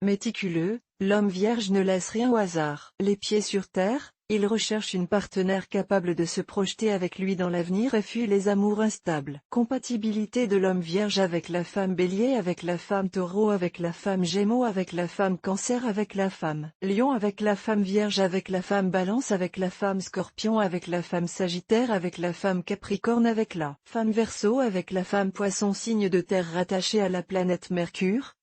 Méticuleux, l'homme vierge ne laisse rien au hasard. Les pieds sur terre, il recherche une partenaire capable de se projeter avec lui dans l'avenir et fuit les amours instables. Compatibilité de l'homme vierge avec la femme bélier, avec la femme taureau, avec la femme gémeaux, avec la femme cancer, avec la femme lion, avec la femme vierge, avec la femme balance, avec la femme scorpion, avec la femme sagittaire, avec la femme capricorne, avec la femme verseau, avec la femme poisson, signe de terre rattaché à la planète Mercure.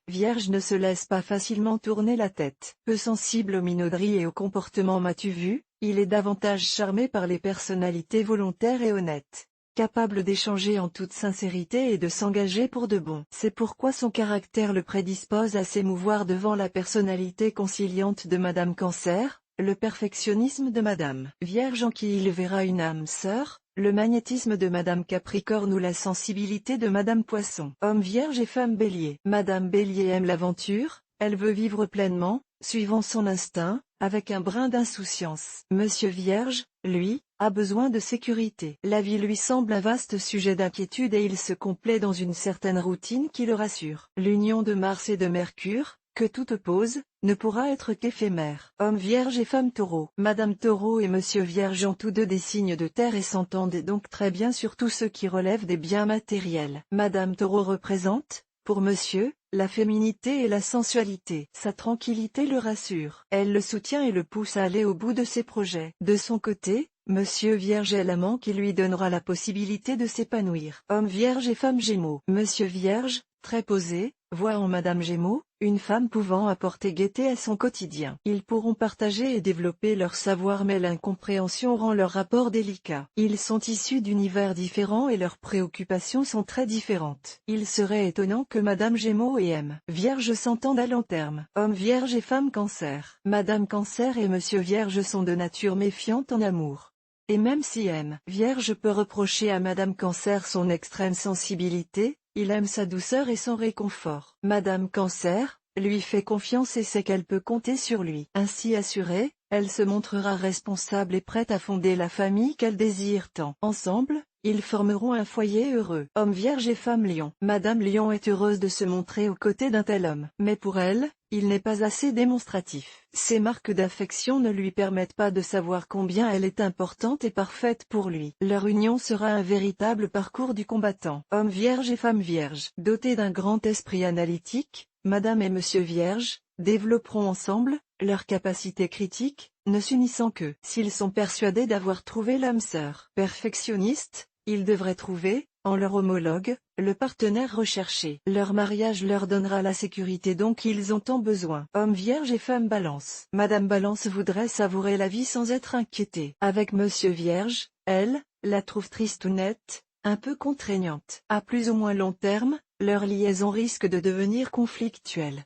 Vierge ne se laisse pas facilement tourner la tête. Peu sensible aux minauderies et au comportement m'as-tu vu, il est davantage charmé par les personnalités volontaires et honnêtes, capable d'échanger en toute sincérité et de s'engager pour de bon. C'est pourquoi son caractère le prédispose à s'émouvoir devant la personnalité conciliante de Madame Cancer, le perfectionnisme de Madame Vierge en qui il verra une âme sœur, le magnétisme de Madame Capricorne ou la sensibilité de Madame Poisson. Homme vierge et femme bélier. Madame Bélier aime l'aventure, elle veut vivre pleinement, suivant son instinct, avec un brin d'insouciance. Monsieur Vierge, lui, a besoin de sécurité. La vie lui semble un vaste sujet d'inquiétude et il se complaît dans une certaine routine qui le rassure. L'union de Mars et de Mercure, que tout oppose, ne pourra être qu'éphémère. Homme vierge et femme taureau. Madame Taureau et Monsieur Vierge ont tous deux des signes de terre et s'entendent donc très bien sur tout ce qui relève des biens matériels. Madame Taureau représente, pour Monsieur, la féminité et la sensualité. Sa tranquillité le rassure. Elle le soutient et le pousse à aller au bout de ses projets. De son côté, Monsieur Vierge est l'amant qui lui donnera la possibilité de s'épanouir. Homme vierge et femme gémeaux. Monsieur Vierge, très posé, voit en Madame Gémeaux, une femme pouvant apporter gaieté à son quotidien. Ils pourront partager et développer leur savoir mais l'incompréhension rend leur rapport délicat. Ils sont issus d'univers différents et leurs préoccupations sont très différentes. Il serait étonnant que Madame Gémeaux et Vierge s'entendent à long terme. Homme Vierge et femme Cancer. Madame Cancer et Monsieur Vierge sont de nature méfiante en amour. Et même si Vierge peut reprocher à Madame Cancer son extrême sensibilité, il aime sa douceur et son réconfort. Madame Cancer, lui fait confiance et sait qu'elle peut compter sur lui. Ainsi assurée, elle se montrera responsable et prête à fonder la famille qu'elle désire tant. Ensemble, ils formeront un foyer heureux. Homme vierge et femme lion. Madame Lion est heureuse de se montrer aux côtés d'un tel homme. Mais pour elle, il n'est pas assez démonstratif. Ses marques d'affection ne lui permettent pas de savoir combien elle est importante et parfaite pour lui. Leur union sera un véritable parcours du combattant. Homme vierge et femme vierge. Dotés d'un grand esprit analytique, Madame et Monsieur Vierge développeront ensemble leur capacité critique, ne s'unissant que s'ils sont persuadés d'avoir trouvé l'âme sœur. Perfectionniste, ils devraient trouver, en leur homologue, le partenaire recherché. Leur mariage leur donnera la sécurité dont ils ont tant besoin. Homme vierge et femme balance. Madame Balance voudrait savourer la vie sans être inquiétée. Avec Monsieur Vierge, elle, la trouve triste ou nette, un peu contraignante. À plus ou moins long terme, leur liaison risque de devenir conflictuelle.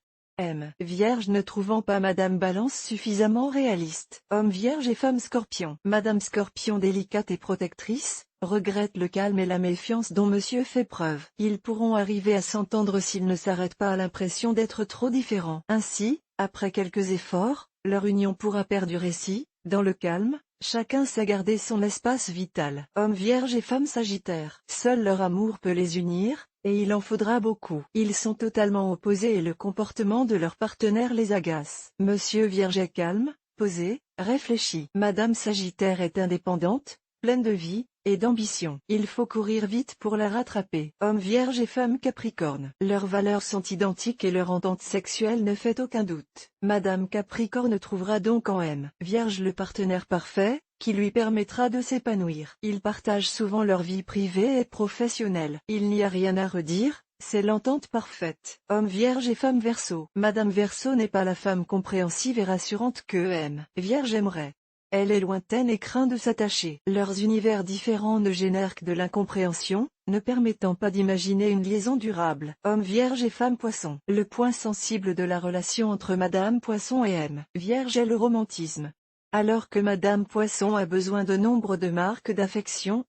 Vierge ne trouvant pas Madame Balance suffisamment réaliste. Homme vierge et femme Scorpion. Madame Scorpion délicate et protectrice, regrette le calme et la méfiance dont Monsieur fait preuve. Ils pourront arriver à s'entendre s'ils ne s'arrêtent pas à l'impression d'être trop différents. Ainsi, après quelques efforts, leur union pourra perdurer si, dans le calme, chacun sait garder son espace vital. Homme vierge et femme Sagittaire. Seul leur amour peut les unir, et il en faudra beaucoup. Ils sont totalement opposés et le comportement de leur partenaire les agace. Monsieur Vierge est calme, posé, réfléchi. Madame Sagittaire est indépendante, pleine de vie et d'ambition. Il faut courir vite pour la rattraper. Homme Vierge et femme Capricorne. Leurs valeurs sont identiques et leur entente sexuelle ne fait aucun doute. Madame Capricorne trouvera donc en Vierge le partenaire parfait, qui lui permettra de s'épanouir. Ils partagent souvent leur vie privée et professionnelle. Il n'y a rien à redire, c'est l'entente parfaite. Homme Vierge et femme Verseau. Madame Verseau n'est pas la femme compréhensive et rassurante que Vierge aimerait. Elle est lointaine et craint de s'attacher. Leurs univers différents ne génèrent que de l'incompréhension, ne permettant pas d'imaginer une liaison durable. Homme Vierge et femme Poisson. Le point sensible de la relation entre Madame Poisson et Vierge est le romantisme. Alors que Madame Poisson a besoin de nombre de marques d'affection,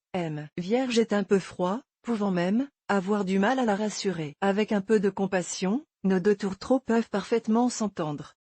Vierge est un peu froid, pouvant même avoir du mal à la rassurer. Avec un peu de compassion, nos deux tourtereaux peuvent parfaitement s'entendre.